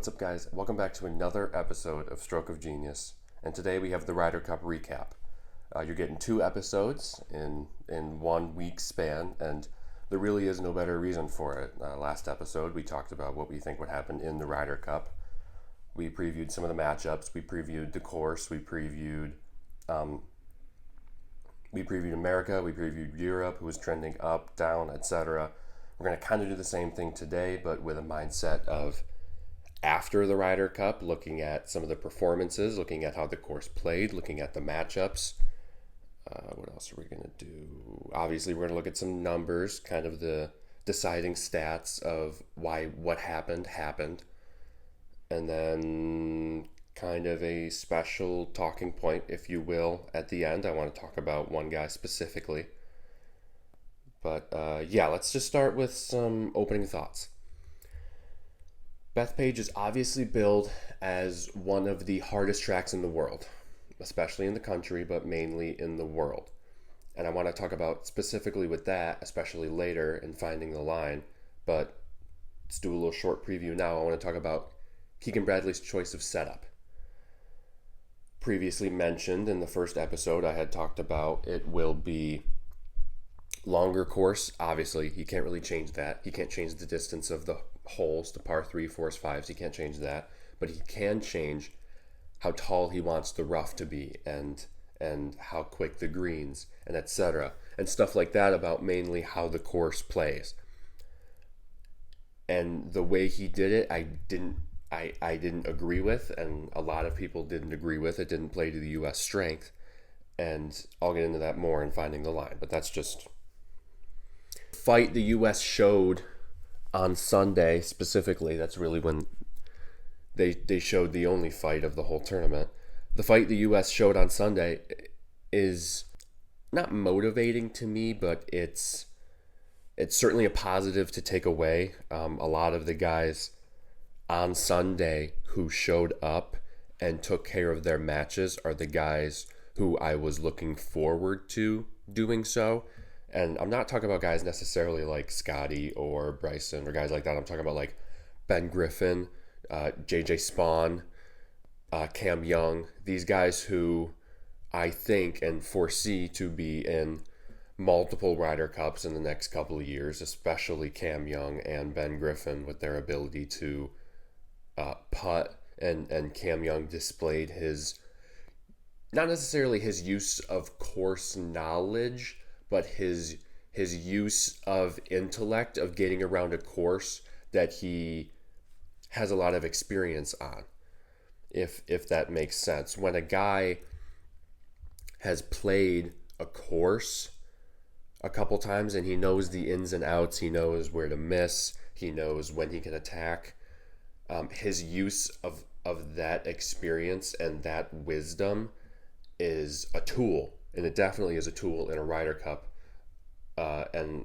What's up, guys? Welcome back to another episode of Stroke of Genius. And today we have the Ryder Cup recap. You're getting 2 episodes in 1 week span, and there really is no better reason for it. Last episode, we talked about what we think would happen in the Ryder Cup. We previewed some of the matchups. We previewed the course. We previewed America. We previewed Europe, who was trending up, down, etc. We're going to kind of do the same thing today, but with a mindset of after the Ryder Cup, looking at some of the performances, looking at how the course played, looking at the matchups. What else are we going to do? Obviously, we're going to look at some numbers, kind of the deciding stats of why what happened. And then kind of a special talking point, if you will, at the end. I want to talk about one guy specifically. But let's just start with some opening thoughts. Bethpage is obviously billed as one of the hardest tracks in the world, especially in the country, but mainly in the world. And I want to talk about specifically with that, especially later in Finding the Line. But let's do a little short preview now. I want to talk about Keegan Bradley's choice of setup. Previously mentioned in the first episode, I had talked about it will be longer course. Obviously, he can't really change that. He can't change the distance of the holes, the par 3, 4s, 5s. He can't change that. But he can change how tall he wants the rough to be and how quick the greens and etc. and stuff like that about mainly how the course plays. And the way he did it, I didn't agree with, and a lot of people didn't agree with. It didn't play to the U.S. strength, and I'll get into that more in Finding the Line. But that's just fight the U.S. showed on Sunday specifically. That's really when they showed the only fight of the whole tournament. The fight the U.S. showed on Sunday is not motivating to me, but it's certainly a positive to take away. A lot of the guys on Sunday who showed up and took care of their matches are the guys who I was looking forward to doing so. And I'm not talking about guys necessarily like Scotty or Bryson or guys like that. I'm talking about like Ben Griffin, JJ Spawn, Cam Young, these guys who I think and foresee to be in multiple Ryder Cups in the next couple of years, especially Cam Young and Ben Griffin with their ability to putt. And Cam Young displayed his, not necessarily his use of course knowledge, but his use of intellect of getting around a course that he has a lot of experience on, if that makes sense. When a guy has played a course a couple times and he knows the ins and outs, he knows where to miss, he knows when he can attack, his use of that experience and that wisdom is a tool. And it definitely is a tool in a Ryder Cup and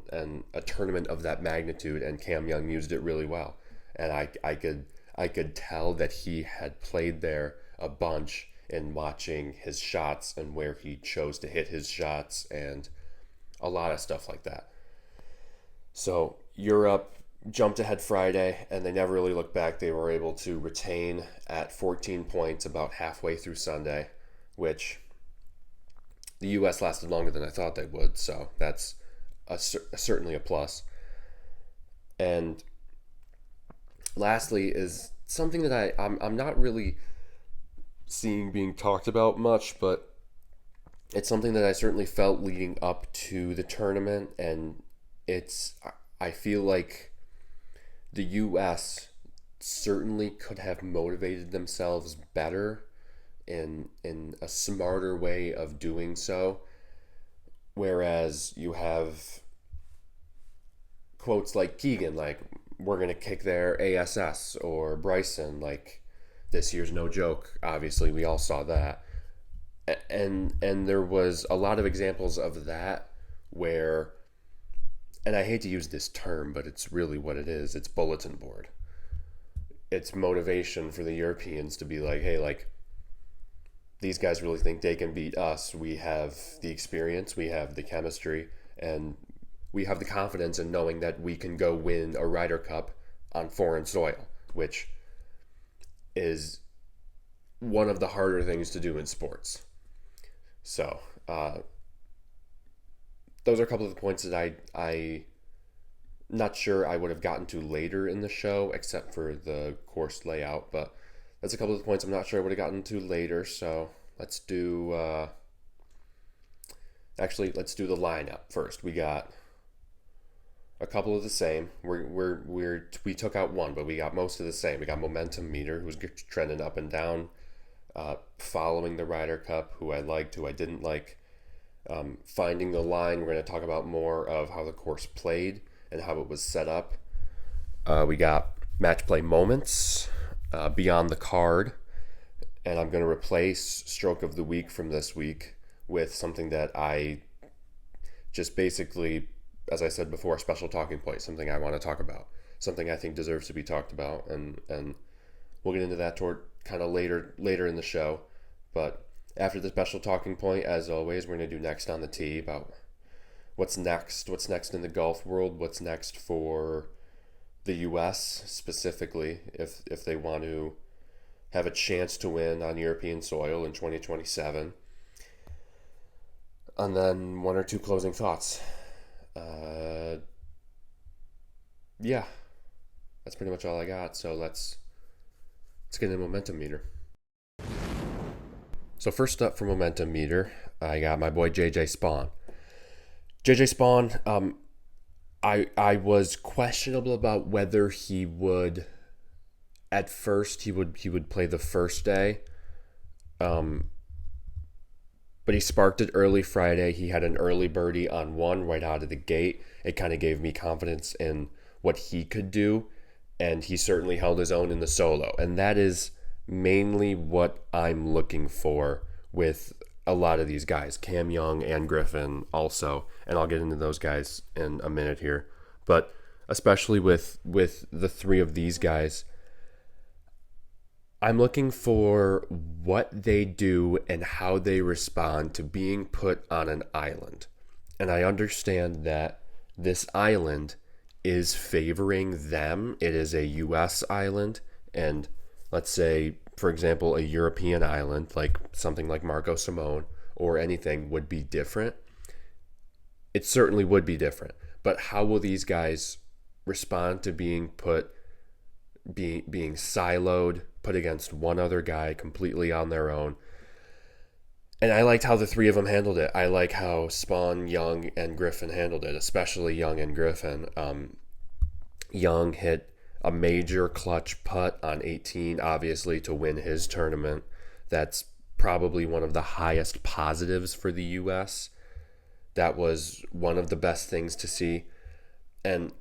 a tournament of that magnitude. And Cam Young used it really well. And I could tell that he had played there a bunch in watching his shots and where he chose to hit his shots and a lot of stuff like that. So Europe jumped ahead Friday, and they never really looked back. They were able to retain at 14 points about halfway through Sunday, which the U.S. lasted longer than I thought they would, so that's certainly a plus. And lastly is something that I'm not really seeing being talked about much, but it's something that I certainly felt leading up to the tournament, and I feel like the U.S. certainly could have motivated themselves better in a smarter way of doing so. Whereas you have quotes like Keegan, like, we're going to kick their ASS, or Bryson, like, this year's no joke. Obviously, we all saw that. And there was a lot of examples of that where, and I hate to use this term, but it's really what it is. It's bulletin board. It's motivation for the Europeans to be like, hey, like, these guys really think they can beat us. We have the experience, we have the chemistry, and we have the confidence in knowing that we can go win a Ryder Cup on foreign soil, which is one of the harder things to do in sports. So those are a couple of the points that I not sure I would have gotten to later in the show, except for the course layout. But that's a couple of the points I'm not sure I would have gotten to later. So let's do let's do the lineup first. We got a couple of the same. We took out one, but we got most of the same. We got Momentum Meter, who's trending up and down, following the Ryder Cup, who I liked, who I didn't like. Finding the line, we're going to talk about more of how the course played and how it was set up. We got Match Play Moments, Beyond the Card, and I'm going to replace Stroke of the Week from this week with something that I just basically, as I said before, a special talking point, something I want to talk about, something I think deserves to be talked about, and we'll get into that toward kind of later in the show. But after the special talking point, as always, we're going to do Next on the Tee, about what's next in the golf world, what's next for the U.S. specifically, if they want to have a chance to win on European soil in 2027. And then one or two closing thoughts. Yeah, that's pretty much all I got. So let's get into Momentum Meter. So first up for Momentum Meter, I got my boy JJ Spawn. JJ Spawn, I was questionable about whether he would. At first, he would play the first day, but he sparked it early Friday. He had an early birdie on one right out of the gate. It kind of gave me confidence in what he could do, and he certainly held his own in the solo. And that is mainly what I'm looking for with a lot of these guys, Cam Young and Griffin also, and I'll get into those guys in a minute here. But especially with the three of these guys, I'm looking for what they do and how they respond to being put on an island. And I understand that this island is favoring them. It is a U.S. island, and let's say, for example, a European island, like something like Marco Simone or anything, would be different. It certainly would be different. But how will these guys respond to being being siloed, put against one other guy completely on their own? And I liked how the three of them handled it. I like how Spawn, Young, and Griffin handled it, especially Young and Griffin. Young hit a major clutch putt on 18, obviously, to win his tournament. That's probably one of the highest positives for the U.S. That was one of the best things to see. And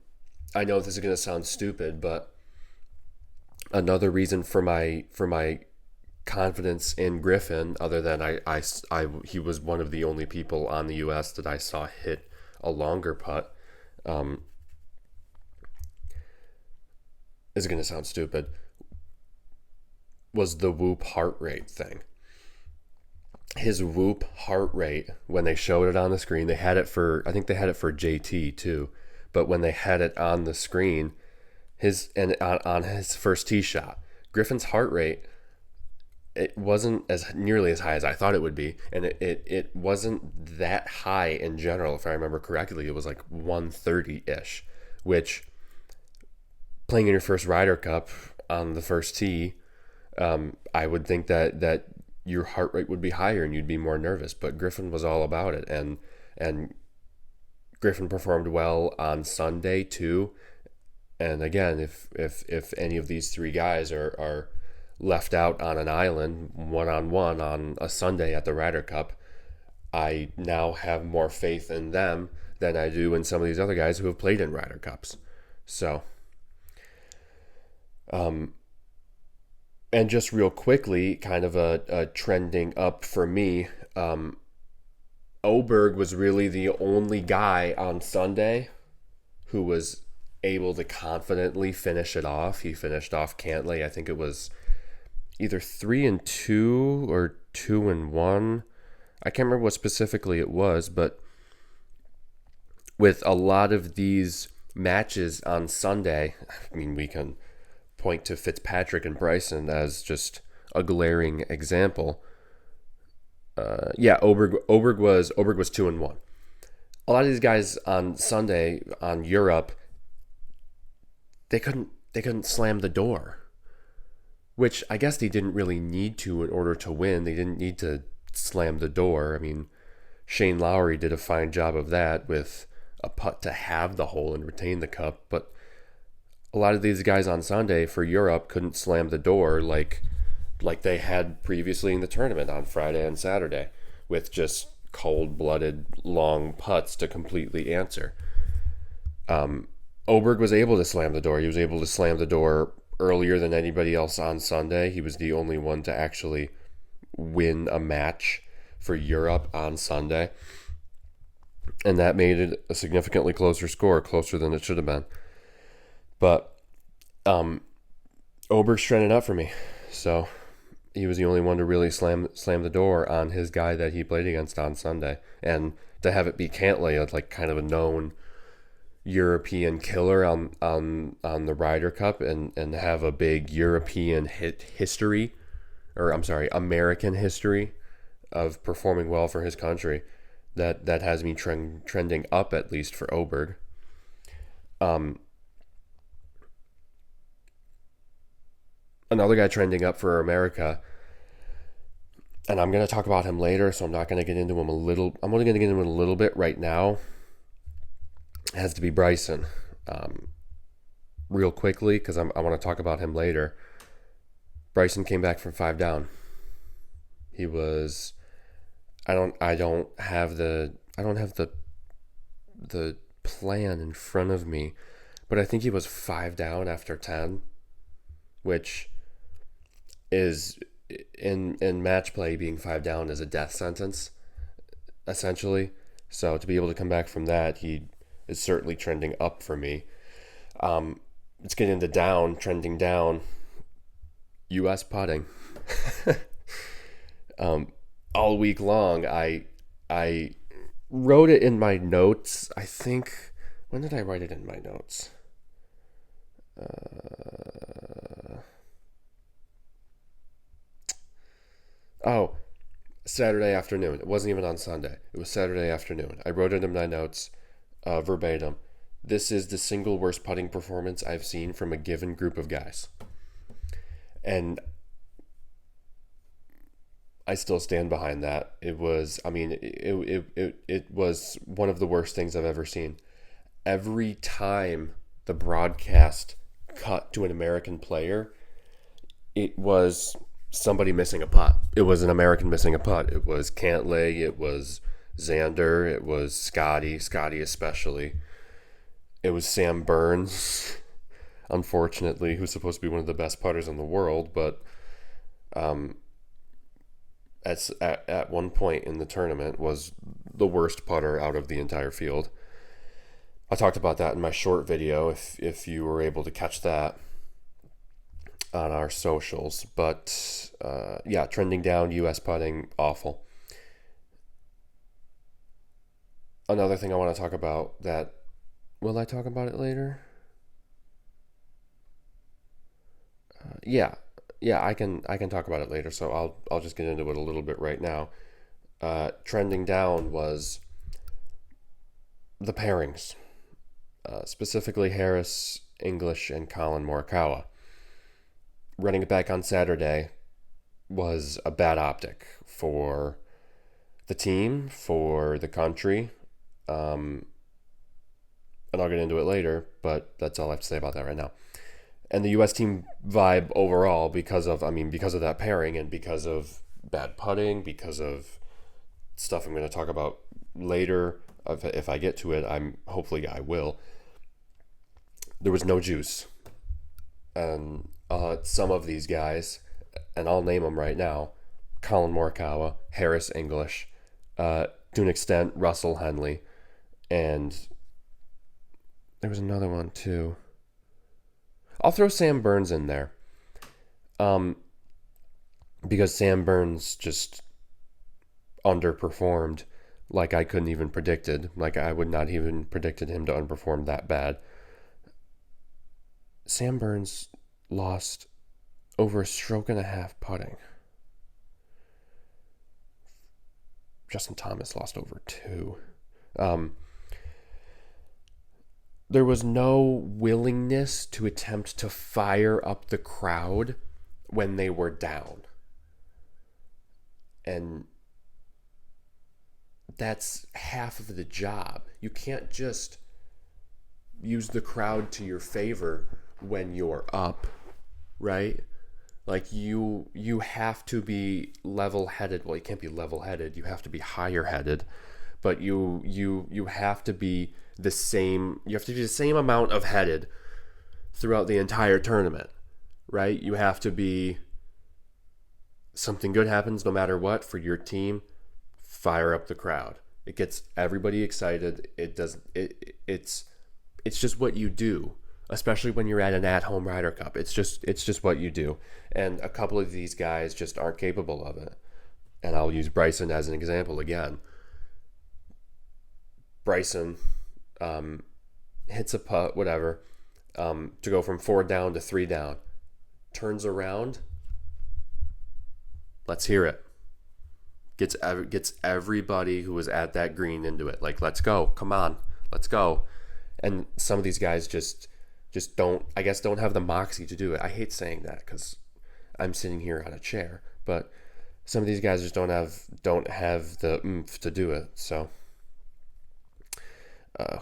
I know this is going to sound stupid, but another reason for my confidence in Griffin, other than he was one of the only people on the U.S. that I saw hit a longer putt, is going to sound stupid, was the Whoop heart rate thing. His Whoop heart rate, when they showed it on the screen, I think they had it for JT too, but when they had it on the screen, on his first tee shot, Griffin's heart rate, it wasn't as nearly as high as I thought it would be, and it wasn't that high in general. If I remember correctly, it was like 130-ish, which, playing in your first Ryder Cup on the first tee, I would think that your heart rate would be higher and you'd be more nervous. But Griffin was all about it, and Griffin performed well on Sunday too. And again, if any of these three guys are left out on an island one-on-one on a Sunday at the Ryder Cup, I now have more faith in them than I do in some of these other guys who have played in Ryder Cups. So, and just real quickly, kind of a trending up for me, Oberg was really the only guy on Sunday who was able to confidently finish it off. He finished off Cantlay. I think it was either 3-2 or 2-1. I can't remember what specifically it was, but with a lot of these matches on Sunday, I mean, we can point to Fitzpatrick and Bryson as just a glaring example. Oberg was 2-1. A lot of these guys on Sunday on Europe, they couldn't slam the door, which I guess they didn't really need to in order to win. They didn't need to slam the door. I mean, Shane Lowry did a fine job of that with a putt to have the hole and retain the cup, but a lot of these guys on Sunday for Europe couldn't slam the door like they had previously in the tournament on Friday and Saturday with just cold-blooded long putts to completely answer. Oberg was able to slam the door. He was able to slam the door earlier than anybody else on Sunday. He was the only one to actually win a match for Europe on Sunday. And that made it a significantly closer score, closer than it should have been. But Oberg's trending up for me. So he was the only one to really slam the door on his guy that he played against on Sunday. And to have it be Cantlay, like kind of a known European killer on the Ryder Cup, and have a big European American history of performing well for his country, that has me trending up, at least for Oberg. Another guy trending up for America, and I'm going to talk about him later, so I'm not going to get into him I'm only going to get into him a little bit right now. It has to be Bryson. Real quickly, because I want to talk about him later. Bryson came back from 5 down. He was... I don't have the plan in front of me, but I think he was 5 down after 10, which is in match play, being 5 down is a death sentence, essentially. So to be able to come back from that, he is certainly trending up for me. Let's get into trending down. U.S. putting. All week long, I wrote it in my notes. I think, when did I write it in my notes? Saturday afternoon. It wasn't even on Sunday. It was Saturday afternoon. I wrote it in my notes, verbatim. This is the single worst putting performance I've seen from a given group of guys. And I still stand behind that. It was one of the worst things I've ever seen. Every time the broadcast cut to an American player, it was somebody missing a putt. It was an American missing a putt. It was Cantlay, it was Xander, it was Scotty especially. It was Sam Burns, unfortunately, who's supposed to be one of the best putters in the world, but at one point in the tournament was the worst putter out of the entire field. I talked about that in my short video, if you were able to catch that on our socials. But trending down, U.S. putting, awful. Another thing I want to talk about that, will I talk about it later? I can talk about it later, so I'll just get into it a little bit right now. Trending down was the pairings, specifically Harris, English, and Colin Morikawa. Running it back on Saturday was a bad optic for the team, for the country, and I'll get into it later, but that's all I have to say about that right now. And the U.S. team vibe overall, because of that pairing, and because of bad putting, because of stuff I'm going to talk about later, if I get to it, hopefully I will. There was no juice. And some of these guys, and I'll name them right now: Colin Morikawa, Harris English, to an extent Russell Henley, and there was another one too. I'll throw Sam Burns in there, because Sam Burns just underperformed like I couldn't even predicted. Like I would not even predicted him to underperform that bad. Sam Burns lost over a stroke and a half putting. Justin Thomas lost over 2. There was no willingness to attempt to fire up the crowd when they were down. And that's half of the job. You can't just use the crowd to your favor when you're up, right? Like you have to be level-headed. Well, you can't be level-headed. You have to be higher-headed, but you have to be the same. You have to be the same amount of headed throughout the entire tournament, right? You have to be something good happens no matter what for your team. Fire up the crowd. It gets everybody excited. It's just what you do, especially when you're at an at-home Ryder Cup. It's just what you do. And a couple of these guys just aren't capable of it. And I'll use Bryson as an example again. Bryson hits a putt, whatever, to go from 4 down to 3 down. Turns around. Let's hear it. Gets everybody who was at that green into it. Like, let's go. Come on. Let's go. And some of these guys just don't have the moxie to do it. I hate saying that because I'm sitting here on a chair, but some of these guys just don't have the oomph to do it. So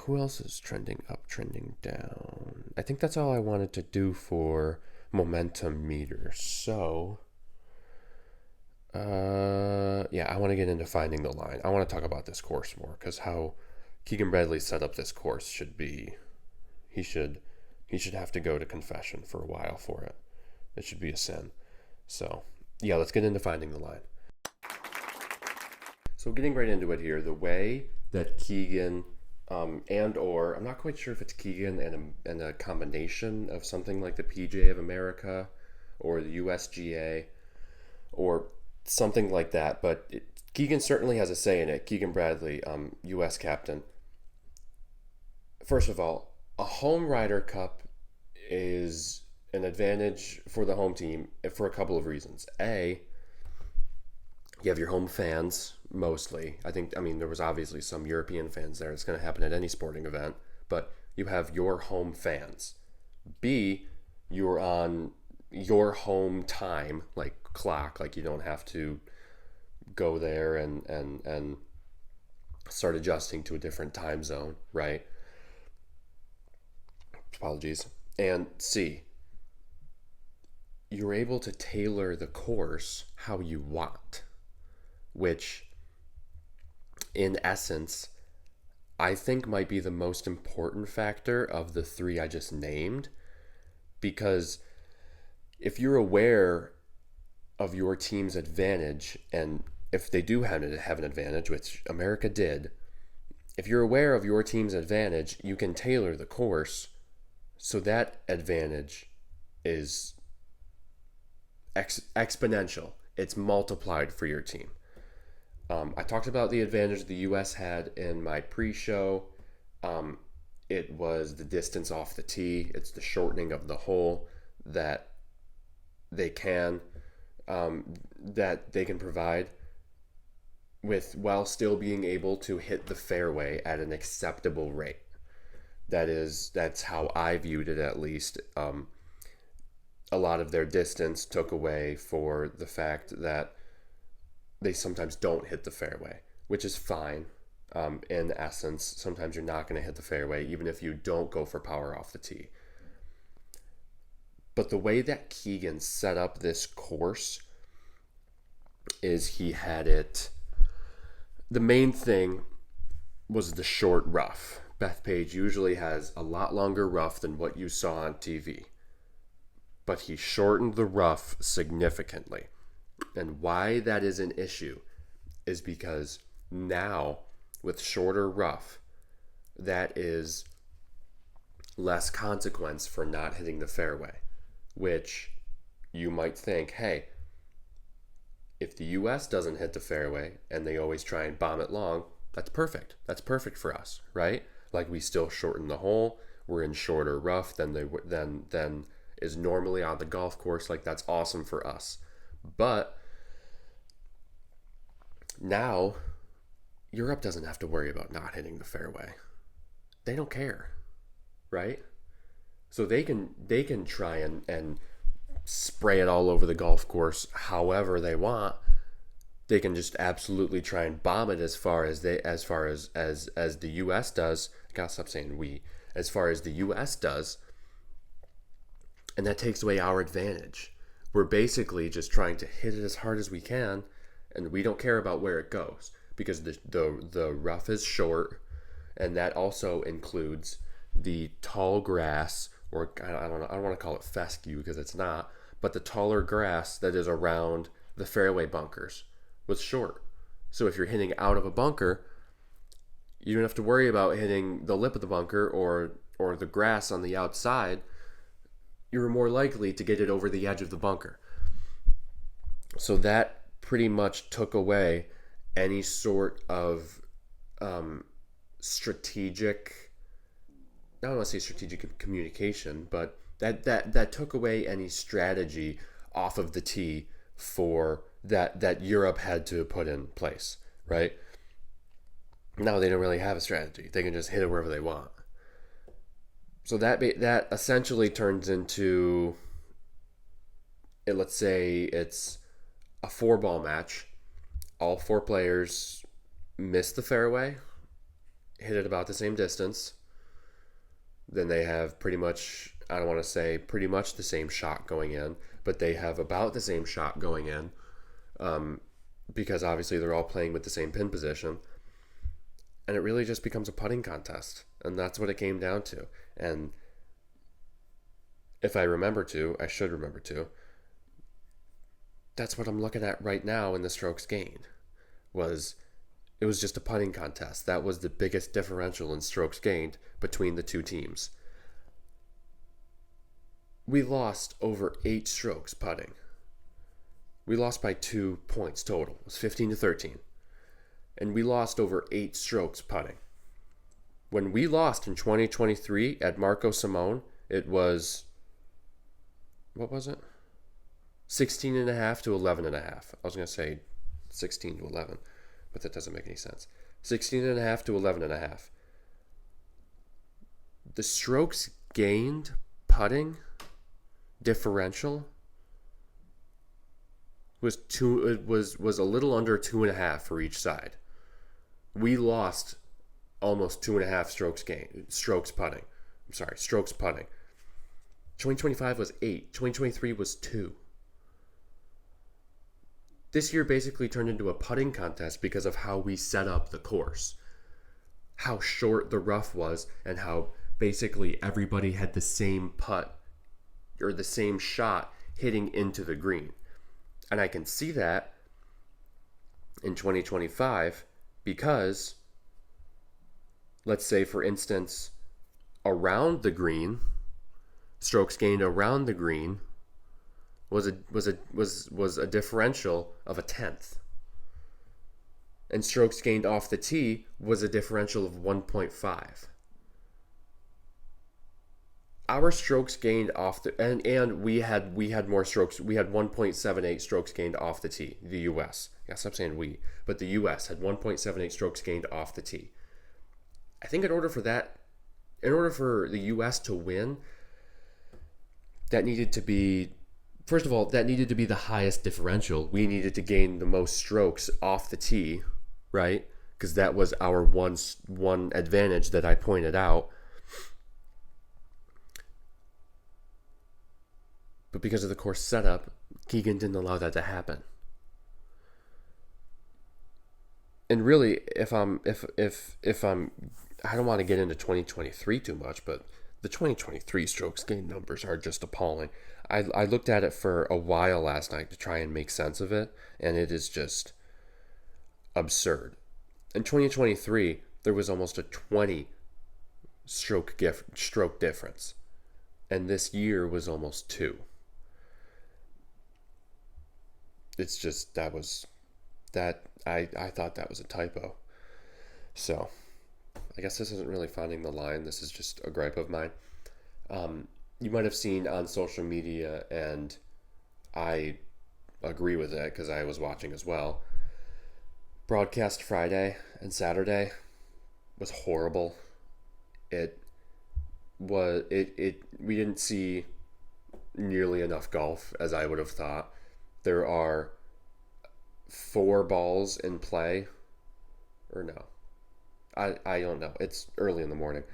who else is trending up, trending down? I think that's all I wanted to do for momentum meter. So yeah, I want to get into finding the line. I want to talk about this course more because how Keegan Bradley set up this course should be, he should have to go to confession for a while for it. It should be a sin. So yeah, let's get into finding the line. So getting right into it here, the way that Keegan or I'm not quite sure if it's Keegan and a combination of something like the PGA of America or the USGA or something like that, but Keegan certainly has a say in it. Keegan Bradley, U.S. captain. First of all, a home Ryder Cup is an advantage for the home team for a couple of reasons. A, you have your home fans mostly. I mean, there was obviously some European fans there. It's going to happen at any sporting event, but you have your home fans. B, you're on your home time, like clock, like you don't have to go there and start adjusting to a different time zone, right? Apologies. And C, you're able to tailor the course how you want, which in essence I think might be the most important factor of the 3 I just named, because if you're aware of your team's advantage, and if they do have an advantage, which America did, if you're aware of your team's advantage, you can tailor the course so that advantage is exponential. It's multiplied for your team. I talked about the advantage the U.S. had in my pre-show. It was the distance off the tee. It's the shortening of the hole that they can provide while still being able to hit the fairway at an acceptable rate. That's how I viewed it, at least. A lot of their distance took away for the fact that they sometimes don't hit the fairway, which is fine. In essence, sometimes you're not going to hit the fairway, even if you don't go for power off the tee. But the way that Keegan set up this course is he had it. The main thing was the short rough. Bethpage usually has a lot longer rough than what you saw on TV. But he shortened the rough significantly. And why that is an issue is because now, with shorter rough, that is less consequence for not hitting the fairway. Which you might think, hey, if the U.S. doesn't hit the fairway and they always try and bomb it long, that's perfect. That's perfect for us, right? Like, we still shorten the hole. We're in shorter rough than is normally on the golf course, like that's awesome for us. But now Europe doesn't have to worry about not hitting the fairway. They don't care, right? So they can try and spray it all over the golf course however they want. They can just absolutely try and bomb it as the US does. I gotta stop saying we. As far as the US does, and that takes away our advantage. We're basically just trying to hit it as hard as we can, and we don't care about where it goes because the rough is short, and that also includes the tall grass, or I don't know, I don't want to call it fescue because it's not, but the taller grass that is around the fairway bunkers was short. So if you're hitting out of a bunker, you don't have to worry about hitting the lip of the bunker or the grass on the outside. You're more likely to get it over the edge of the bunker. So that pretty much took away any sort of strategic, I don't want to say strategic communication, but that took away any strategy off of the tee for that Europe had to put in place, right? Now they don't really have a strategy. They can just hit it wherever they want. So that essentially turns into, let's say it's a 4-ball match. All 4 players miss the fairway, hit it about the same distance. Then they have pretty much, I don't want to say pretty much the same shot going in, but they have about the same shot going in, because obviously they're all playing with the same pin position. And it really just becomes a putting contest. And that's what it came down to. And if I should remember to, that's what I'm looking at right now in the strokes gained. It was just a putting contest. That was the biggest differential in strokes gained between the two teams. We lost over 8 strokes putting. We lost by 2 points total. It was 15-13. And we lost over 8 strokes putting. When we lost in 2023 at Marco Simone, it was, what was it? 16.5 to 11.5. I was going to say 16 to 11, but that doesn't make any sense. 16.5 to 11.5. The strokes gained putting differential was a little under 2.5 for each side. We lost almost 2.5 strokes putting. Strokes putting. 2025 was 8. 2023 was 2. This year basically turned into a putting contest because of how we set up the course. How short the rough was and how basically everybody had the same putt or the same shot hitting into the green. And I can see that in 2025 because, let's say for instance, around the green, strokes gained around the green was a differential of 1/10, and strokes gained off the tee was a differential of 1.5. Our strokes gained off the and we had more strokes. We had 1.78 strokes gained off the tee. The U.S. Yeah, stop saying we, but the U.S. had 1.78 strokes gained off the tee. I think in order for the U.S. to win, that needed to be, first of all, that needed to be the highest differential. We needed to gain the most strokes off the tee, right? Because that was our one advantage that I pointed out. But because of the course setup, Keegan didn't allow that to happen. And really, if I'm, I don't want to get into 2023 too much, but the 2023 strokes gained numbers are just appalling. I looked at it for a while last night to try and make sense of it, and it is just absurd. In 2023, there was almost a 20 stroke difference, and this year was almost 2. It's just, I thought that was a typo. So I guess this isn't really finding the line. This is just a gripe of mine. you might have seen on social media, and I agree with it because I was watching as well. Broadcast Friday and Saturday was horrible. It it we didn't see nearly enough golf as I would have thought. There are four balls in play, or no, I don't know. It's early in the morning.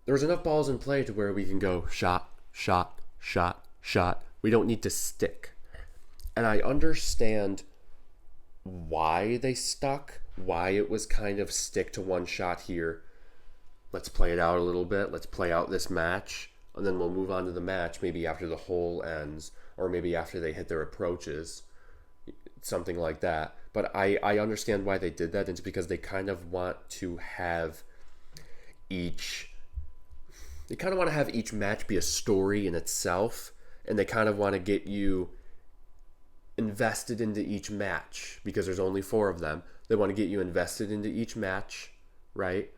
There was enough balls in play to where we can go shot, shot, shot, shot. We don't need to stick. And I understand why they stuck, why it was kind of stick to one shot here. Let's play it out a little bit. Let's play out this match. And then we'll move on to the match maybe after the hole ends, or maybe after they hit their approaches, something like that. But I understand why they did that. It's because they kind of want to have each they kind of want to have each match be a story in itself, and they kind of want to get you invested into each match because there's only four of them. They want to get you invested into each match, right?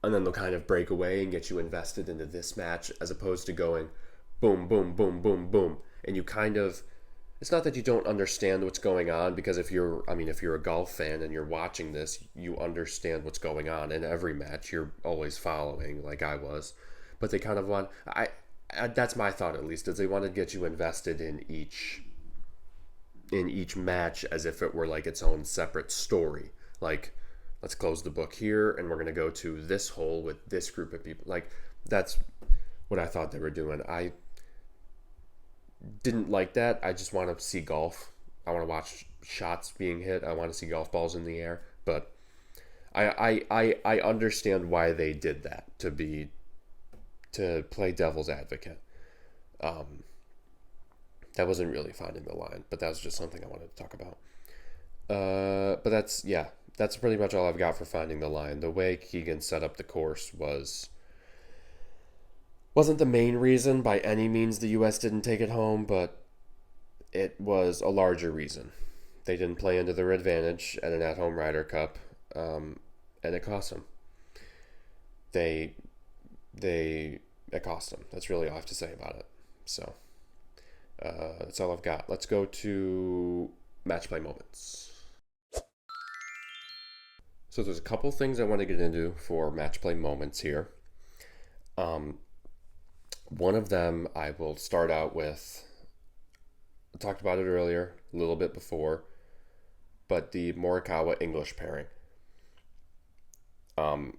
And then they'll kind of break away and get you invested into this match as opposed to going boom, boom, boom, boom, boom. And you kind of, it's not that you don't understand what's going on, because if you're a golf fan and you're watching this, you understand what's going on in every match. You're always following like I was. But they kind of want, that's my thought at least, is they want to get you invested in each match as if it were like its own separate story. Like, let's close the book here and we're going to go to this hole with this group of people. Like, that's what I thought they were doing. I didn't like that. I just want to see golf. I want to watch shots being hit. I want to see golf balls in the air. But I understand why they did that, to play devil's advocate. That wasn't really finding the line, but that was just something I wanted to talk about. But that's pretty much all I've got for finding the line. The way Keegan set up the course wasn't the main reason by any means the U.S. didn't take it home, but it was a larger reason. They didn't play into their advantage at an at-home Ryder Cup, and it cost them. It cost them. That's really all I have to say about it. So that's all I've got. Let's go to match play moments. So there's a couple things I want to get into for match play moments here. One of them I will start out with. I talked about it earlier, a little bit before, but the Morikawa English pairing. And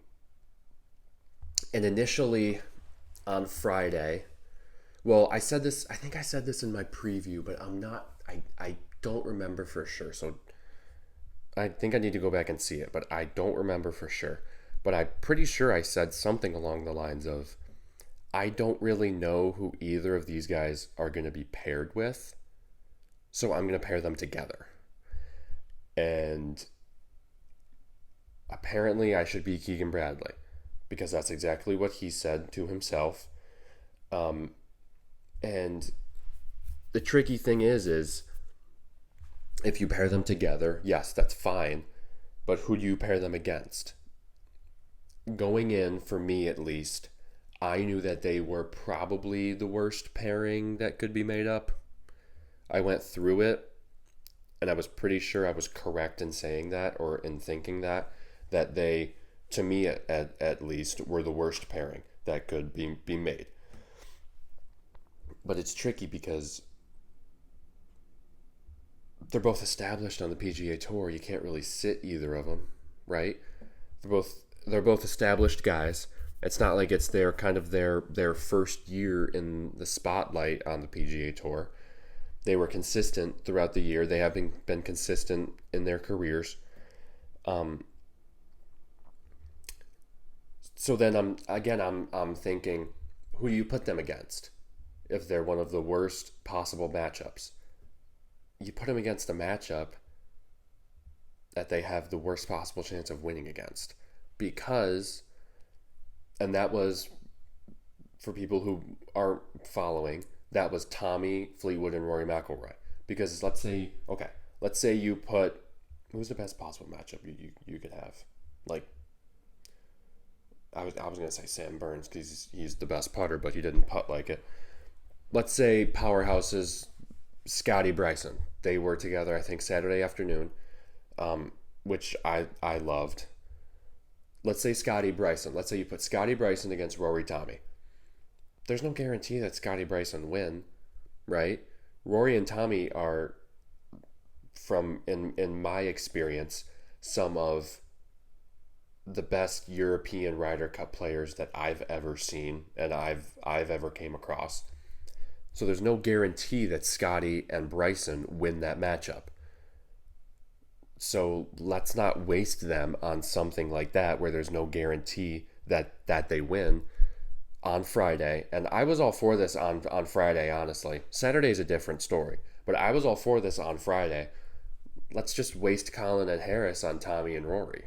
initially on Friday, well, I think I said this in my preview, but I don't remember for sure. So I think I need to go back and see it, but I don't remember for sure. But I'm pretty sure I said something along the lines of, I don't really know who either of these guys are going to be paired with, so I'm going to pair them together. And apparently I should be Keegan Bradley, because that's exactly what he said to himself. And the tricky thing is if you pair them together, yes, that's fine, but who do you pair them against? Going in, for me at least, I knew that they were probably the worst pairing that could be made up. I went through it, and I was pretty sure I was correct in saying that, or in thinking that they, to me at least, were the worst pairing that could be made. But it's tricky because they're both established on the PGA Tour. You can't really sit either of them, right? They're both established guys. It's not like it's their first year in the spotlight on the PGA Tour. They were consistent throughout the year. They have been consistent in their careers. So then I'm thinking, who do you put them against? If they're one of the worst possible matchups, you put them against a matchup that they have the worst possible chance of winning against. Because, and that was, for people who aren't following, that was Tommy Fleetwood and Rory McIlroy. Because let's say you put, who's the best possible matchup you could have? Like, I was gonna say Sam Burns because he's the best putter, but he didn't putt like it. Let's say powerhouses Scotty Bryson. They were together, I think, Saturday afternoon, which I loved. Let's say Scotty Bryson. Let's say you put Scotty Bryson against Rory Tommy. There's no guarantee that Scotty Bryson win, right? Rory and Tommy are, from in my experience, some of the best European Ryder Cup players that I've ever seen and I've ever came across. So there's no guarantee that Scotty and Bryson win that matchup. So let's not waste them on something like that where there's no guarantee that they win on Friday. And I was all for this on Friday, honestly. Saturday's a different story. But I was all for this on Friday. Let's just waste Colin and Harris on Tommy and Rory.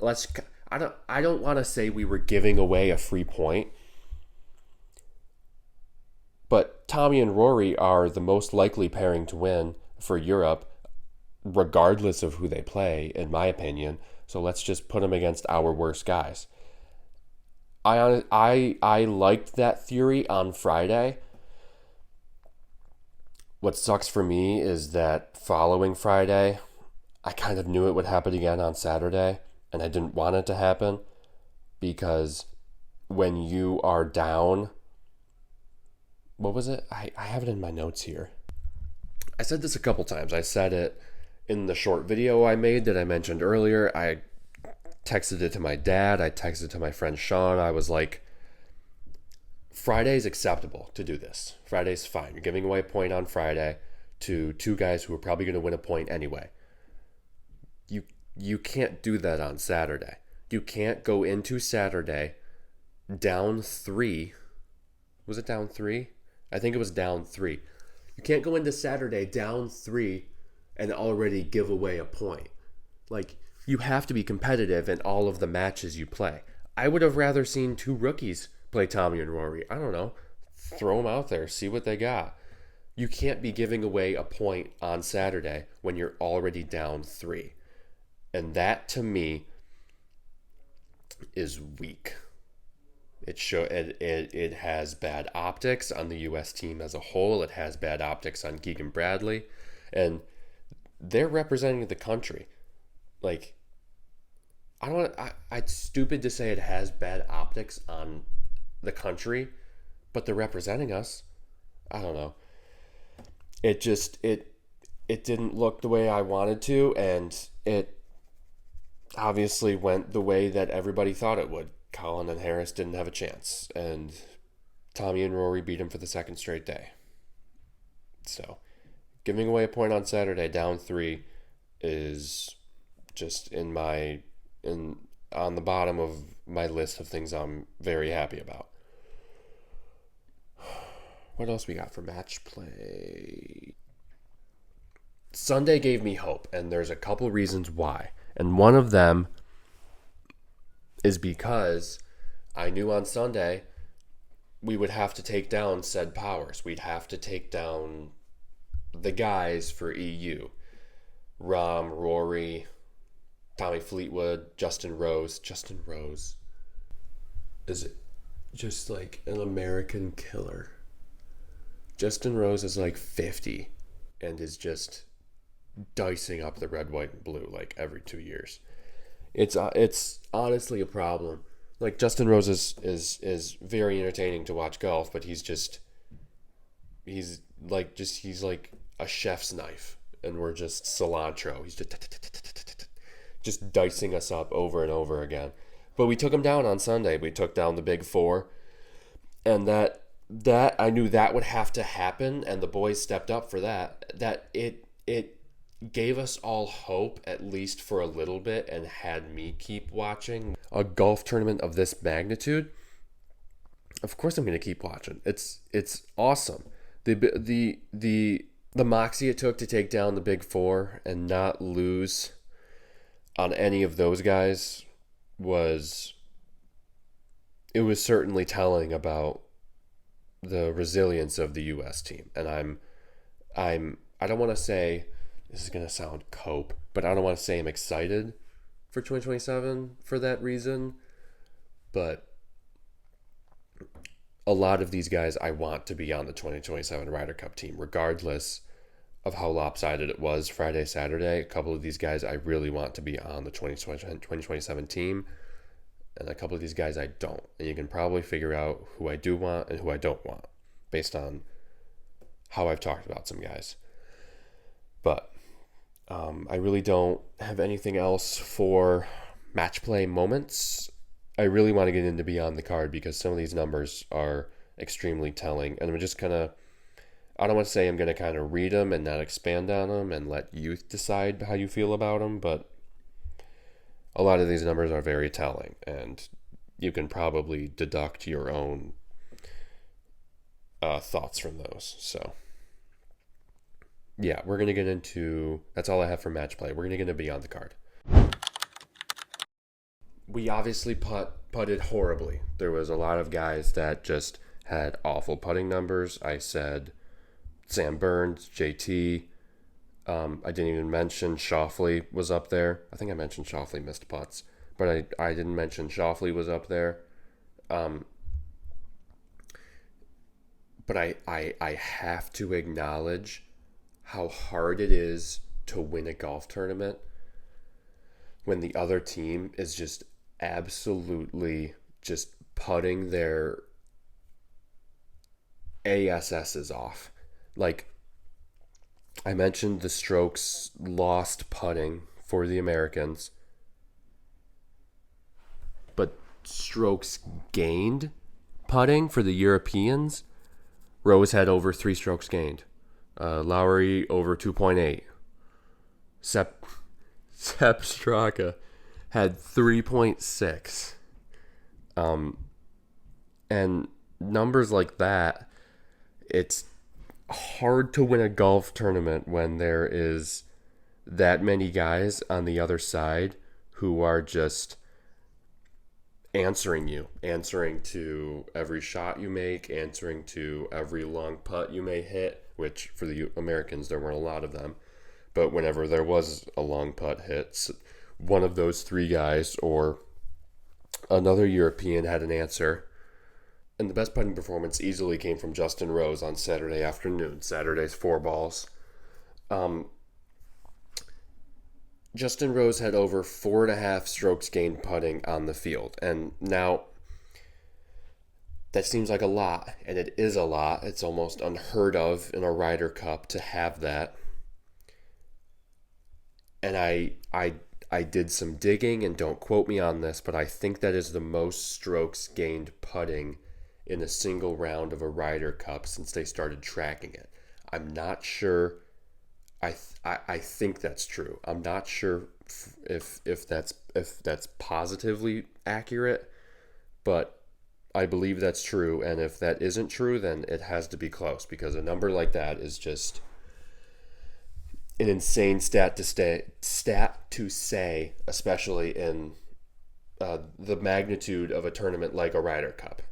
I don't want to say we were giving away a free point, but Tommy and Rory are the most likely pairing to win for Europe, regardless of who they play, in my opinion. So let's just put them against our worst guys. I liked that theory on Friday. What sucks for me is that following Friday, I kind of knew it would happen again on Saturday, and I didn't want it to happen because when you are down, what was it? I have it in my notes here. I said this a couple times. I said it in the short video I made that I mentioned earlier. I texted it to my dad. I texted it to my friend Sean. I was like, Friday's acceptable to do this. Friday's fine. You're giving away a point on Friday to two guys who are probably going to win a point anyway. You can't do that on Saturday. You can't go into Saturday down 3. Was it down 3? I think it was down 3. You can't go into Saturday down 3 and already give away a point. Like, you have to be competitive in all of the matches you play. I would have rather seen two rookies play Tommy and Rory. I don't know. Throw them out there. See what they got. You can't be giving away a point on Saturday when you're already down 3. And that, to me, is weak. It has bad optics on the U.S. team as a whole. It has bad optics on Keegan Bradley. And they're representing the country. Like, it's stupid to say it has bad optics on the country, but they're representing us. I don't know. It didn't look the way I wanted to, and it obviously went the way that everybody thought it would. Colin and Harris didn't have a chance, and Tommy and Rory beat him for the second straight day. So, giving away a point on Saturday down 3 is just on the bottom of my list of things I'm very happy about. What else we got for match play? Sunday gave me hope, and there's a couple reasons why. And one of them is because I knew on Sunday we would have to take down said powers. We'd have to take down the guys for EU. Rahm, Rory, Tommy Fleetwood, Justin Rose. Justin Rose is just like an American killer. Justin Rose is like 50 and is just dicing up the red, white, and blue like every 2 years. It's honestly a problem. Like, Justin Rose is very entertaining to watch golf, but he's like a chef's knife, and we're just cilantro. He's just dicing us up over and over again. But we took him down on Sunday. We took down the big 4, and that I knew that would have to happen, and the boys stepped up for that. That it gave us all hope, at least for a little bit, and had me keep watching a golf tournament of this magnitude. Of course I'm going to keep watching. It's awesome. The moxie it took to take down the big 4 and not lose on any of those guys was certainly telling about the resilience of the US team. And I don't want to say, this is going to sound cope, but I don't want to say I'm excited for 2027 for that reason. But a lot of these guys I want to be on the 2027 Ryder Cup team, regardless of how lopsided it was Friday, Saturday. A couple of these guys I really want to be on the 2027 team, and a couple of these guys I don't. And you can probably figure out who I do want and who I don't want based on how I've talked about some guys. But I really don't have anything else for match play moments. I really want to get into Beyond the Card because some of these numbers are extremely telling. And I'm just kind of, I don't want to say I'm going to kind of read them and not expand on them and let you decide how you feel about them, but a lot of these numbers are very telling, and you can probably deduct your own thoughts from those. So, yeah, we're going to get into, that's all I have for match play. We're going to get into Beyond the Card. We obviously putted horribly. There was a lot of guys that just had awful putting numbers. I said Sam Burns, JT. I didn't even mention Schauffele was up there. I think I mentioned Schauffele missed putts, but I didn't mention Schauffele was up there. But I have to acknowledge how hard it is to win a golf tournament when the other team is just absolutely just putting their ASSs off. Like, I mentioned the strokes lost putting for the Americans, but strokes gained putting for the Europeans. Rose had over 3 strokes gained. Lowry over 2.8. Sepp Straka had 3.6. And numbers like that, it's hard to win a golf tournament when there is that many guys on the other side who are just answering to every shot you make, answering to every long putt you may hit, which for the Americans there weren't a lot of them, but whenever there was a long putt hit, one of those 3 guys or another European had an answer. And the best putting performance easily came from Justin Rose on Saturday afternoon, Saturday's 4 balls. Justin Rose had over 4.5 strokes gained putting on the field. And now, that seems like a lot, and it is a lot. It's almost unheard of in a Ryder Cup to have that. And I did some digging, and don't quote me on this, but I think that is the most strokes gained putting in a single round of a Ryder Cup since they started tracking it. I'm not sure. I think that's true. I'm not sure if that's positively accurate, but I believe that's true. And if that isn't true, then it has to be close, because a number like that is just an insane stat to say, especially in the magnitude of a tournament like a Ryder Cup.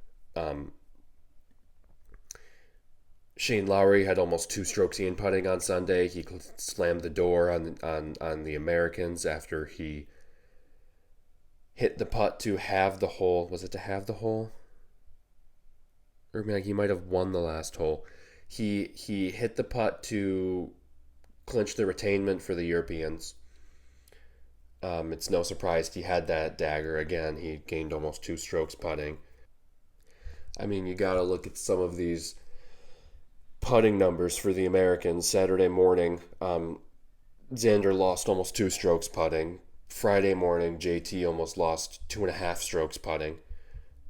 Shane Lowry had almost 2 strokes in putting on Sunday. He slammed the door on the Americans after he hit the putt to have the hole. Was it to have the hole? Or maybe he might have won the last hole. He hit the putt to clinch the retainment for the Europeans. It's no surprise he had that dagger again. He gained almost 2 strokes putting. I mean, you got to look at some of these putting numbers for the Americans. Saturday morning, Xander lost almost 2 strokes putting. Friday morning, JT almost lost 2.5 strokes putting.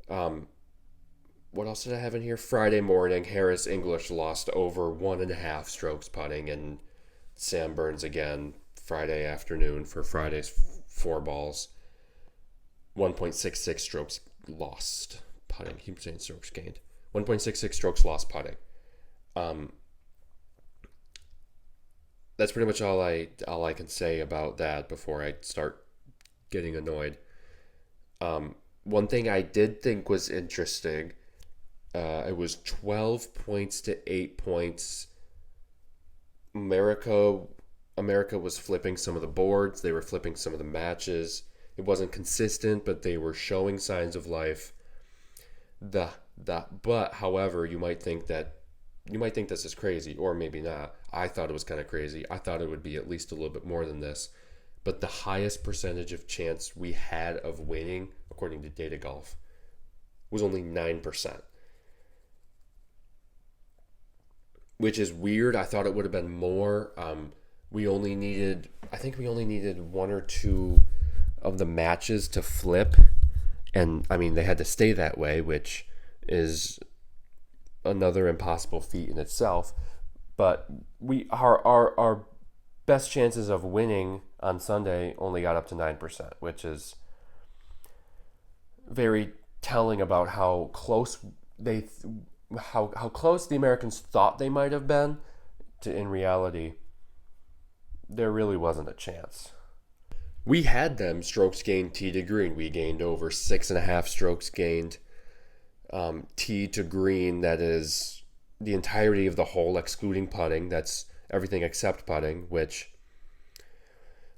What else did I have in here? Friday morning, Harris English lost over 1.5 strokes putting, and Sam Burns again Friday afternoon for Friday's 4 balls. 1.66 strokes lost putting. Keep saying strokes gained. 1.66 strokes lost putting. That's pretty much all I can say about that before I start getting annoyed. One thing I did think was interesting, it was 12 points to 8 points. America was flipping some of the boards. They were flipping some of the matches. It wasn't consistent, but they were showing signs of life. But however, you might think this is crazy, or maybe not. I thought it was kind of crazy. I thought it would be at least a little bit more than this. But the highest percentage of chance we had of winning, according to Data Golf, was only 9%. Which is weird. I thought it would have been more. I think we only needed one or two of the matches to flip. And I mean, they had to stay that way, which is another impossible feat in itself. But our best chances of winning on Sunday only got up to 9%, which is very telling about how close how close the Americans thought they might have been to, in reality, there really wasn't a chance. We had them strokes gained tee to green. We gained over 6.5 strokes gained tee to green. That is the entirety of the hole, excluding putting. That's everything except putting, which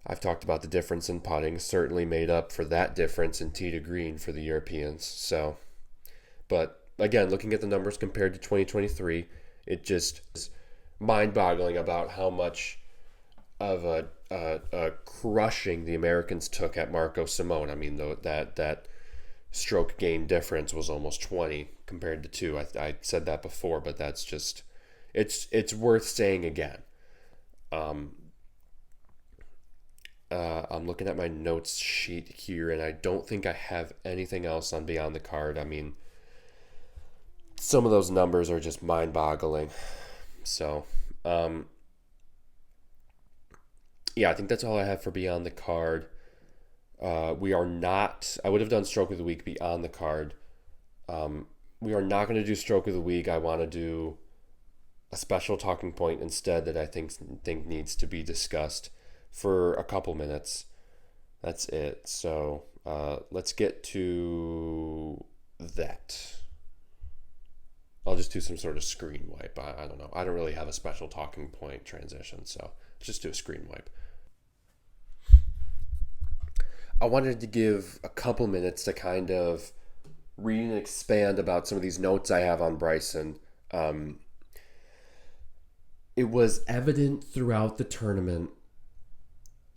I've talked about the difference in putting. Certainly made up for that difference in tee to green for the Europeans. So, but again, looking at the numbers compared to 2023, it just is mind-boggling about how much of a crushing the Americans took at Marco Simone. I mean, though that stroke gain difference was almost 20 compared to 2. I said that before, but that's just it's worth saying again. I'm looking at my notes sheet here, and I don't think I have anything else on Beyond the Card. I mean, some of those numbers are just mind-boggling. So, yeah, I think that's all I have for Beyond the Card. We are not... I would have done Stroke of the Week Beyond the Card. We are not going to do Stroke of the Week. I want to do a special talking point instead that I think needs to be discussed for a couple minutes. That's it. So let's get to that. I'll just do some sort of screen wipe. I don't know. I don't really have a special talking point transition, so let's just do a screen wipe. I wanted to give a couple minutes to kind of read and expand about some of these notes I have on Bryson. It was evident throughout the tournament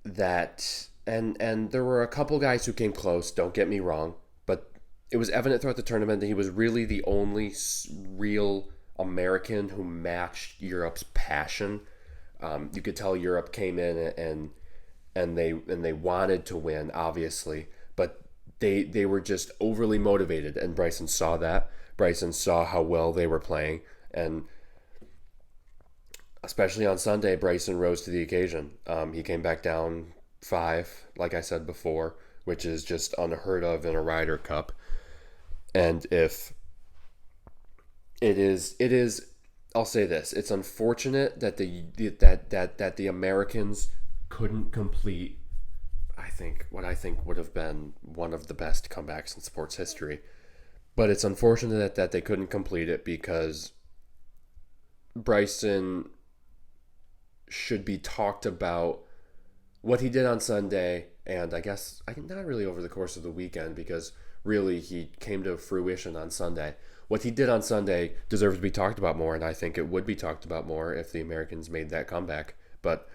that, and there were a couple guys who came close, don't get me wrong, but it was evident throughout the tournament that he was really the only real American who matched Europe's passion. You could tell Europe came in and they wanted to win, obviously, but they were just overly motivated, and Bryson saw that. Bryson saw how well they were playing, and especially on Sunday, Bryson rose to the occasion. He came back down 5, like I said before, which is just unheard of in a Ryder Cup. And if it is, I'll say this: it's unfortunate that the Americans couldn't complete. I think would have been one of the best comebacks in sports history, but it's unfortunate that they couldn't complete it because Bryson should be talked about what he did on Sunday, and I guess not really over the course of the weekend, because really he came to fruition on Sunday. What he did on Sunday deserves to be talked about more, and I think it would be talked about more if the Americans made that comeback, but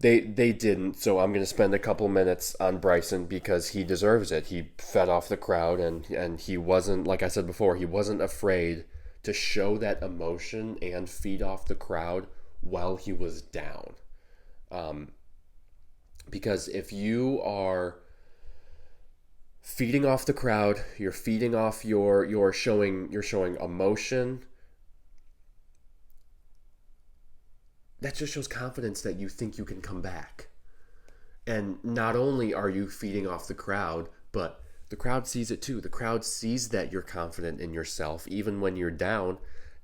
they didn't. So I'm going to spend a couple minutes on Bryson because he deserves it. He fed off the crowd, and he wasn't, like I said before, he wasn't afraid to show that emotion and feed off the crowd while he was down. Because if you are feeding off the crowd, you're feeding off you're showing emotion, that just shows confidence that you think you can come back. And not only are you feeding off the crowd, but the crowd sees it too. The crowd sees that you're confident in yourself even when you're down,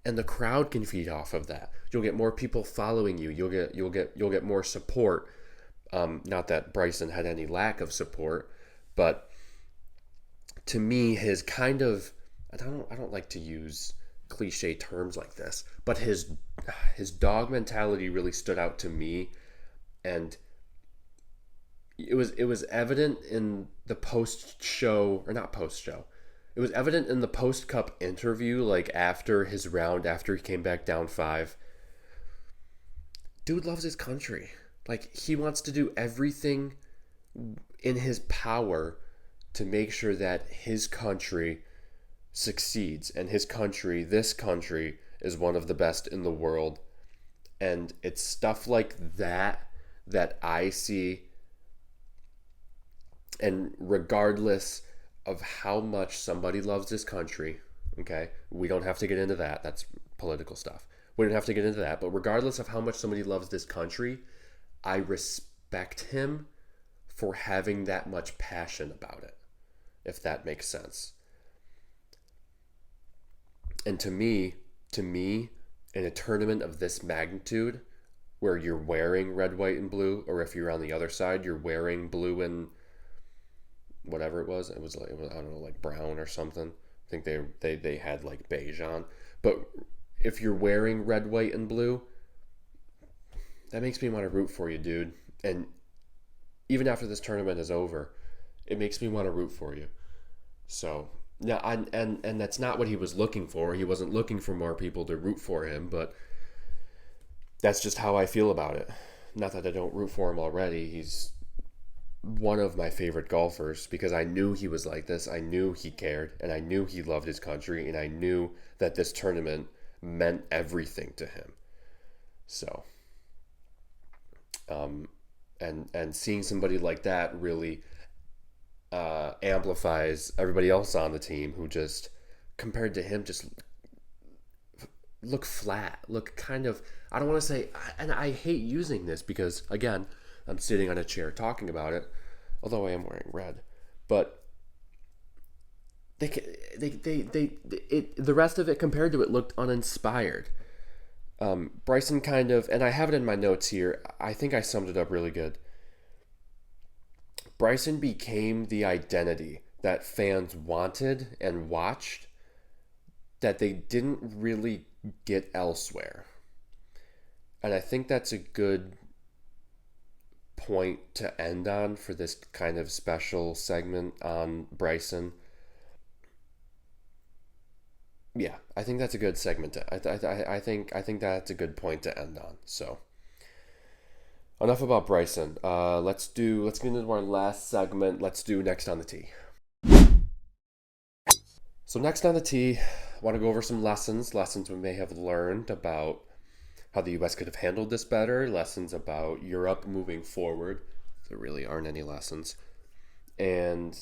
and the crowd can feed off of that. You'll get more people following you. You'll get more support. Not that Bryson had any lack of support, but to me, his kind of, I don't like to use cliche terms like this, but his dog mentality really stood out to me, and it was evident in the post show, or not post show. It was evident in the post cup interview, like after his round, after he came back down 5. Dude loves his country. Like, he wants to do everything in his power to make sure that his country succeeds, and this country is one of the best in the world. And it's stuff like that that I see. And regardless of how much somebody loves this country, okay, we don't have to get into that. That's political stuff. We don't have to get into that. But regardless of how much somebody loves this country, I respect him for having that much passion about it, if that makes sense. And to me, in a tournament of this magnitude, where you're wearing red, white, and blue, or if you're on the other side, you're wearing blue and whatever it was. It was like, I don't know, like brown or something. I think they had like beige on. But if you're wearing red, white, and blue, that makes me want to root for you, dude. And even after this tournament is over, it makes me want to root for you. So yeah, and that's not what he was looking for. He wasn't looking for more people to root for him, but that's just how I feel about it. Not that I don't root for him already. He's one of my favorite golfers because I knew he was like this. I knew he cared, and I knew he loved his country, and I knew that this tournament meant everything to him. So, and seeing somebody like that really amplifies everybody else on the team who just, compared to him, just look flat, look kind of, I don't want to say, and I hate using this because, again, I'm sitting on a chair talking about it, although I am wearing red, but the rest of it compared to it looked uninspired. Bryson kind of, and I have it in my notes here, I think I summed it up really good. Bryson became the identity that fans wanted and watched that they didn't really get elsewhere. And I think that's a good point to end on for this kind of special segment on Bryson. Yeah, I think that's a good segment. I think that's a good point to end on. So enough about Bryson. Let's get into our last segment. Let's do next on the tee. So next on the tee, I want to go over some lessons we may have learned about how the U.S. could have handled this better, lessons about Europe moving forward. There really aren't any lessons. And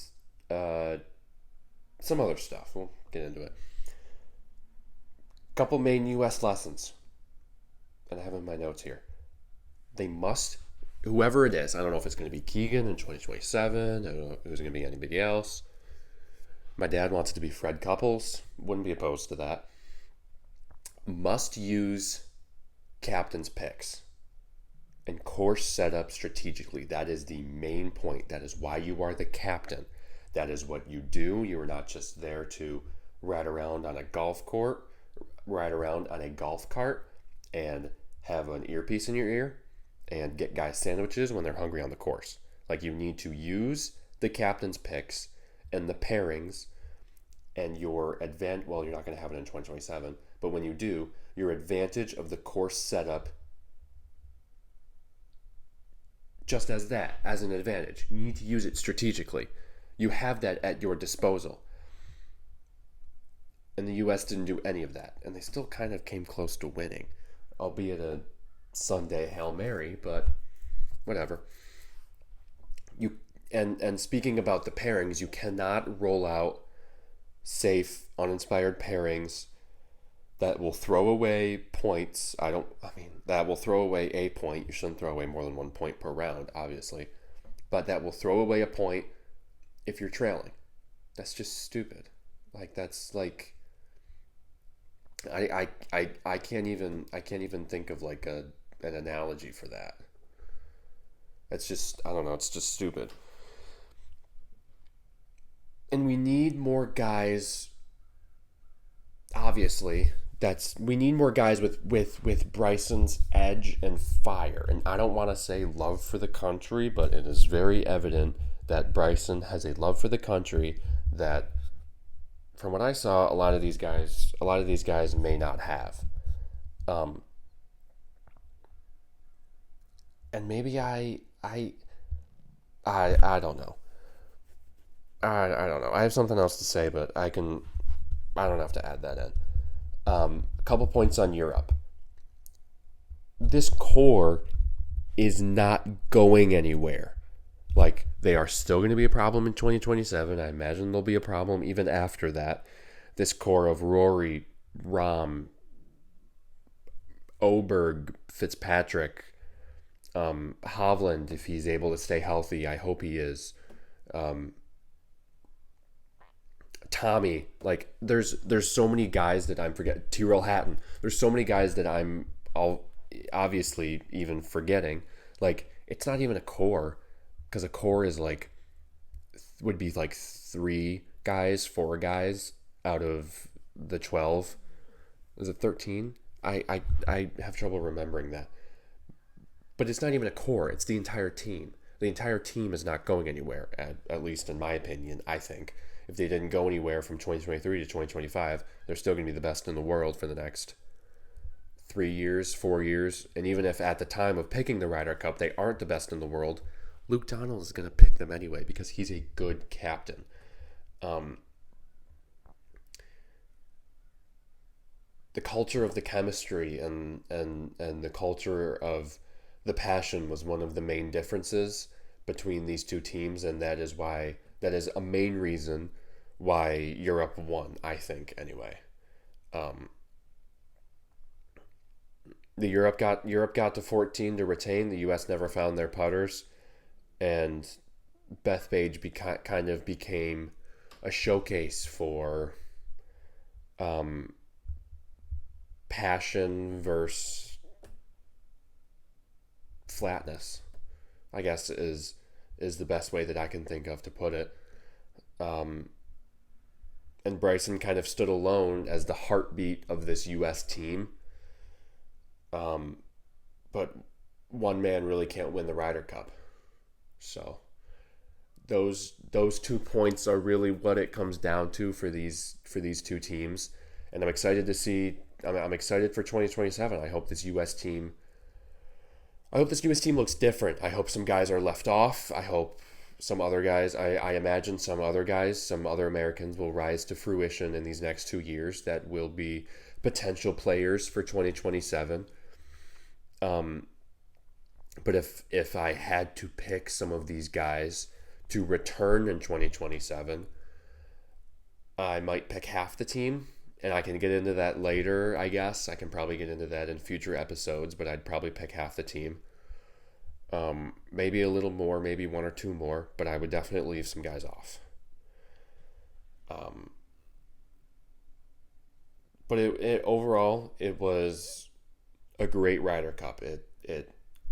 some other stuff. We'll get into it. Couple main U.S. lessons. And I have in my notes here. They must, whoever it is, I don't know if it's going to be Keegan in 2027, I don't know if it's going to be anybody else. My dad wants it to be Fred Couples. Wouldn't be opposed to that. Must use captain's picks and course setup strategically. That is the main point. That is why you are the captain. That is what you do. You are not just there to ride around on a golf court, ride around on a golf cart and have an earpiece in your ear and get guys sandwiches when they're hungry on the course. Like, you need to use the captain's picks and the pairings and your advantage. Well, you're not going to have it in 2027, but when you do, your advantage of the course setup, just as that, as an advantage. You need to use it strategically. You have that at your disposal. And the U.S. didn't do any of that, and they still kind of came close to winning, albeit a Sunday Hail Mary, but whatever. And speaking about the pairings, you cannot roll out safe, uninspired pairings that will throw away points. That will throw away a point. You shouldn't throw away more than 1 point per round, obviously. But that will throw away a point if you're trailing. That's just stupid. Like, that's like, I can't even think of like an analogy for that. It's just, I don't know, it's just stupid. And we need more guys, obviously, we need more guys with Bryson's edge and fire. And I don't want to say love for the country, but it is very evident that Bryson has a love for the country that, from what I saw, a lot of these guys may not have. And maybe I don't know. I don't know. I have something else to say, but I don't have to add that in. A couple points on Europe. This core is not going anywhere. Like, they are still going to be a problem in 2027. I imagine there'll be a problem even after that. This core of Rory, Rahm, Oberg, Fitzpatrick, Hovland, if he's able to stay healthy, I hope he is. Tommy, like there's so many guys that I'm forgetting. Tyrrell Hatton. There's so many guys that I'm obviously even forgetting. Like, it's not even a core, because a core is would be like 4 guys out of the 12. Is it 13? I have trouble remembering that. But it's not even a core. It's the entire team. The entire team is not going anywhere, at least in my opinion, I think. If they didn't go anywhere from 2023 to 2025, they're still going to be the best in the world for the next 3 years, 4 years. And even if at the time of picking the Ryder Cup, they aren't the best in the world, Luke Donald is going to pick them anyway because he's a good captain. The culture of the chemistry and the culture of the passion was one of the main differences between these two teams, and that is a main reason why Europe won, I think, anyway. The Europe got to 14 to retain. The U.S. never found their putters, and Bethpage kind of became a showcase for passion versus flatness, I guess is the best way that I can think of to put it. And Bryson kind of stood alone as the heartbeat of this U.S. team. But one man really can't win the Ryder Cup. So those 2 points are really what it comes down to for these two teams. And I'm excited to see. I'm excited for 2027. I hope this U.S. team looks different. I hope some guys are left off. I hope some other guys, I imagine some other Americans will rise to fruition in these next 2 years that will be potential players for 2027. But if I had to pick some of these guys to return in 2027, I might pick half the team. And I can get into that later, I guess. I can probably get into that in future episodes, but I'd probably pick half the team. Maybe a little more, maybe 1 or 2 more, but I would definitely leave some guys off. But overall, it was a great Ryder Cup. It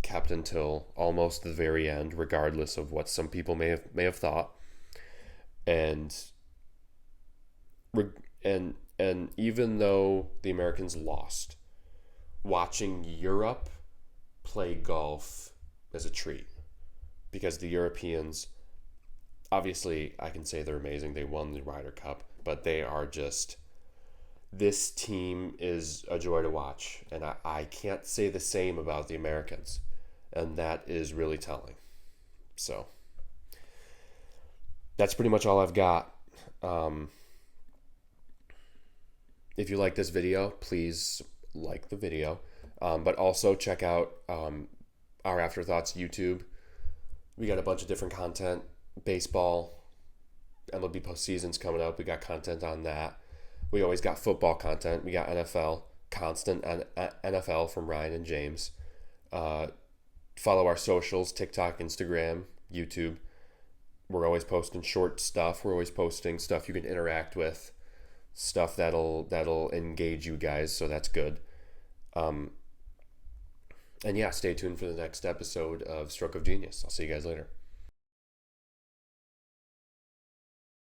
kept until almost the very end, regardless of what some people may have thought. And even though the Americans lost, watching Europe play golf is a treat, because the Europeans, obviously, I can say they're amazing. They won the Ryder Cup, but they are just, this team is a joy to watch. And I can't say the same about the Americans, and that is really telling. So that's pretty much all I've got. If you like this video, please like the video, but also check out our Afterthoughts YouTube. We got a bunch of different content. Baseball, MLB postseason's coming up. We got content on that. We always got football content. We got NFL, constant NFL from Ryan and James. Follow our socials, TikTok, Instagram, YouTube. We're always posting short stuff. We're always posting stuff you can interact with, stuff that'll engage you guys, so that's good. And yeah, stay tuned for the next episode of Stroke of Genius. I'll see you guys later.